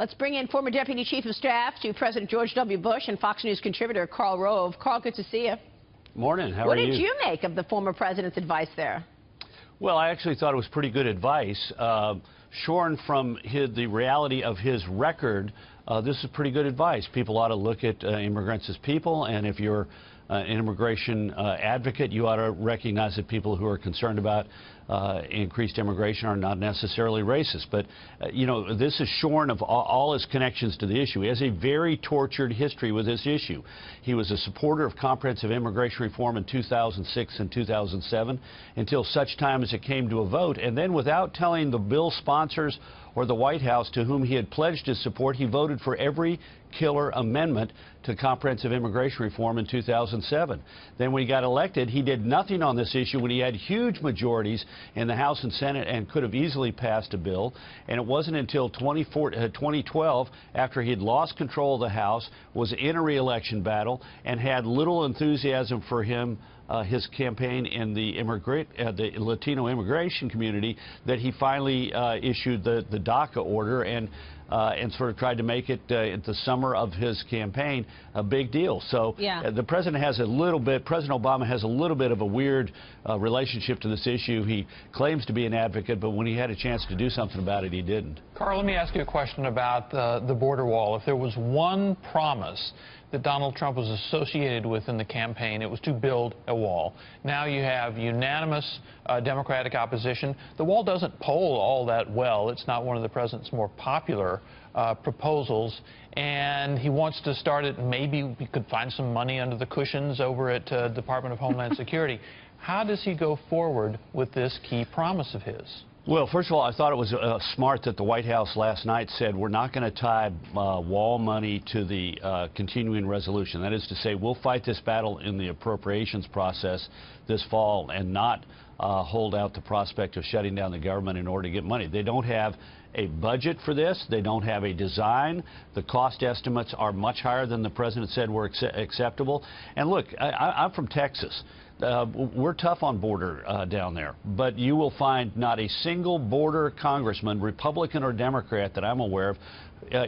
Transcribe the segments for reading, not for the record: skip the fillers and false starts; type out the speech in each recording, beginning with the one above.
Let's bring in former Deputy Chief of Staff to President George W. Bush and Fox News contributor Karl Rove. Karl, good to see you. Morning. How are you? What did you make of the former president's advice there? Well, I actually thought it was pretty good advice. Shorn from the reality of his record, this is pretty good advice. People ought to look at immigrants as people, and if you're an immigration advocate, you ought to recognize that people who are concerned about increased immigration are not necessarily racist. But, you know, this is shorn of all his connections to the issue. He has a very tortured history with this issue. He was a supporter of comprehensive immigration reform in 2006 and 2007 until such time as it came to a vote. And then without telling the bill sponsors or the White House to whom he had pledged his support, he voted for every killer amendment to comprehensive immigration reform in 2007. Then when he got elected, he did nothing on this issue when he had huge majorities in the House and Senate and could have easily passed a bill. And it wasn't until 2012, after he had lost control of the House, was in a re-election battle, and had little enthusiasm for his campaign in the Latino immigration community, that he finally issued the DACA order and sort of tried to make it at the summer of his campaign a big deal. So the president has President Obama has a little bit of a weird relationship to this issue. He claims to be an advocate, but when he had a chance to do something about it, he didn't. Karl, let me ask you a question about the border wall. If there was one promise that Donald Trump was associated with in the campaign, it was to build a wall. Now you have unanimous Democratic opposition. The wall doesn't poll all that well. It's not one of the president's more popular proposals, and he wants to start it. Maybe we could find some money under the cushions over at Department of Homeland Security. How does he go forward with this key promise of his? Well, first of all, I thought it was smart that the White House last night said we're not going to tie wall money to the continuing resolution. That is to say, we'll fight this battle in the appropriations process this fall and not hold out the prospect of shutting down the government in order to get money. They don't have a budget for this. They don't have a design. The cost estimates are much higher than the president said were acceptable. And look, I'm from Texas. We're tough on border down there, but you will find not a single border congressman, Republican or Democrat, that I'm aware of,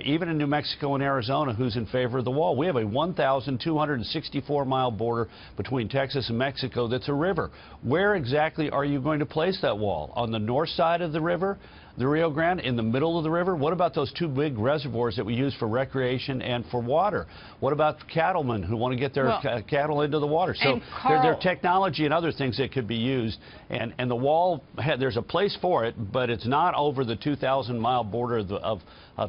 even in New Mexico and Arizona, who's in favor of the wall. We have a 1,264-mile border between Texas and Mexico that's a river. Where exactly are you going to place that wall? On the north side of the river, the Rio Grande, in the middle of the river? What about those two big reservoirs that we use for recreation and for water? What about cattlemen who want to get their cattle into the water? So there are technology and other things that could be used, and the wall, there's a place for it, but it's not over the 2,000-mile border of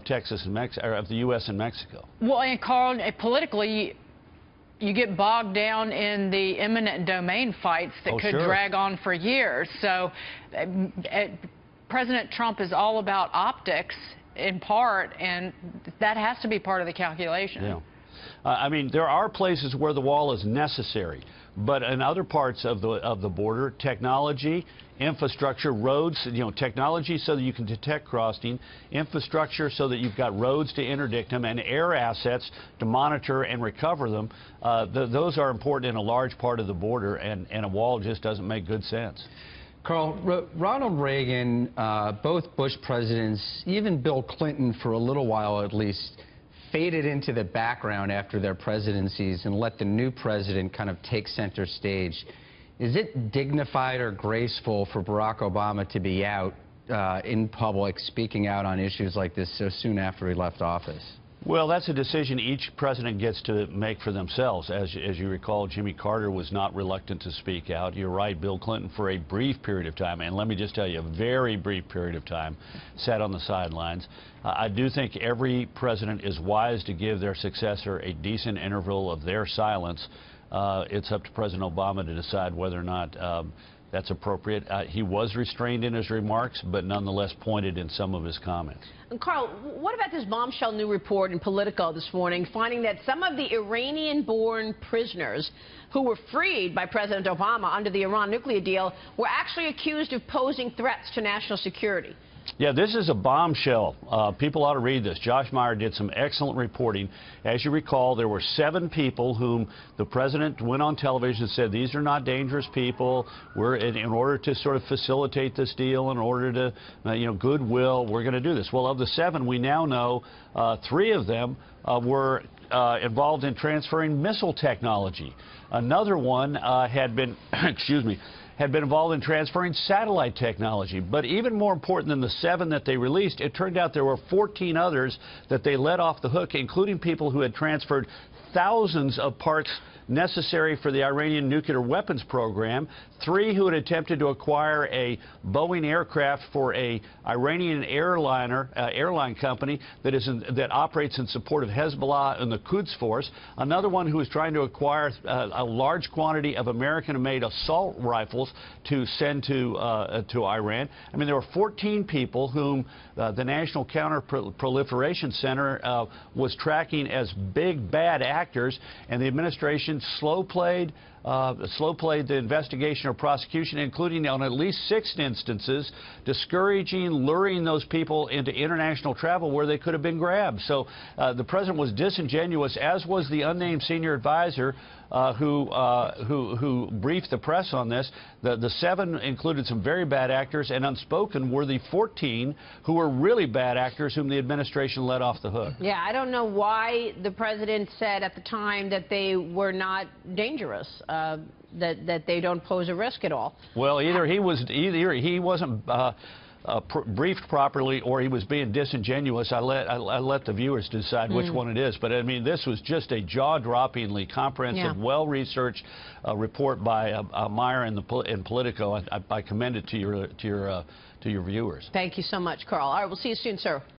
Texas and Mexico, or of the U.S. and Mexico. Well, and Karl, politically, you get bogged down in the eminent domain fights that could drag on for years. So President Trump is all about optics in part, and that has to be part of the calculation. Yeah. I mean, there are places where the wall is necessary, but in other parts of the border, technology, infrastructure, roads, technology so that you can detect crossing, infrastructure so that you've got roads to interdict them, and air assets to monitor and recover them. Those are important in a large part of the border, and a wall just doesn't make good sense. Karl, Ronald Reagan, both Bush presidents, even Bill Clinton for a little while at least, faded into the background after their presidencies and let the new president kind of take center stage. Is it dignified or graceful for Barack Obama to be out in public, speaking out on issues like this so soon after he left office? Well, that's a decision each president gets to make for themselves. As you recall, Jimmy Carter was not reluctant to speak out. You're right, Bill Clinton, for a brief period of time, and let me just tell you, a very brief period of time, sat on the sidelines. I do think every president is wise to give their successor a decent interval of their silence. It's up to President Obama to decide whether or not that's appropriate. He was restrained in his remarks, but nonetheless pointed in some of his comments. And Karl, what about this bombshell new report in Politico this morning, finding that some of the Iranian-born prisoners who were freed by President Obama under the Iran nuclear deal were actually accused of posing threats to national security? Yeah, this is a bombshell. People ought to read this. Josh Meyer did some excellent reporting. As you recall, there were 7 people whom the president went on television and said, these are not dangerous people. We're in order to sort of facilitate this deal, in order to, goodwill, we're going to do this. Well, of the 7, we now know 3 of them were involved in transferring missile technology. Another one had been, had been involved in transferring satellite technology. But even more important than the 7 that they released, it turned out there were 14 others that they let off the hook, including people who had transferred thousands of parts necessary for the Iranian nuclear weapons program, 3 who had attempted to acquire a Boeing aircraft for a Iranian airline company that operates in support of Hezbollah and the Quds Force, another one who was trying to acquire a large quantity of American-made assault rifles to send to Iran. I mean, there were 14 people whom the National Counter-Proliferation Center was tracking as big bad actors, and the administration slow-played the investigation or prosecution, including on at least 6 instances, discouraging, luring those people into international travel where they could have been grabbed. So the president was disingenuous, as was the unnamed senior advisor who briefed the press on this. The 7 included some very bad actors, and unspoken were the 14 who were really bad actors whom the administration let off the hook. Yeah, I don't know why the president said at the time that they were not dangerous, that they don't pose a risk at all. Well, either he wasn't briefed properly, or he was being disingenuous. I let the viewers decide which one it is. But I mean, this was just a jaw-droppingly comprehensive, well-researched report by Meyer and Politico. I commend it to your viewers. Thank you so much, Karl. All right, we'll see you soon, sir.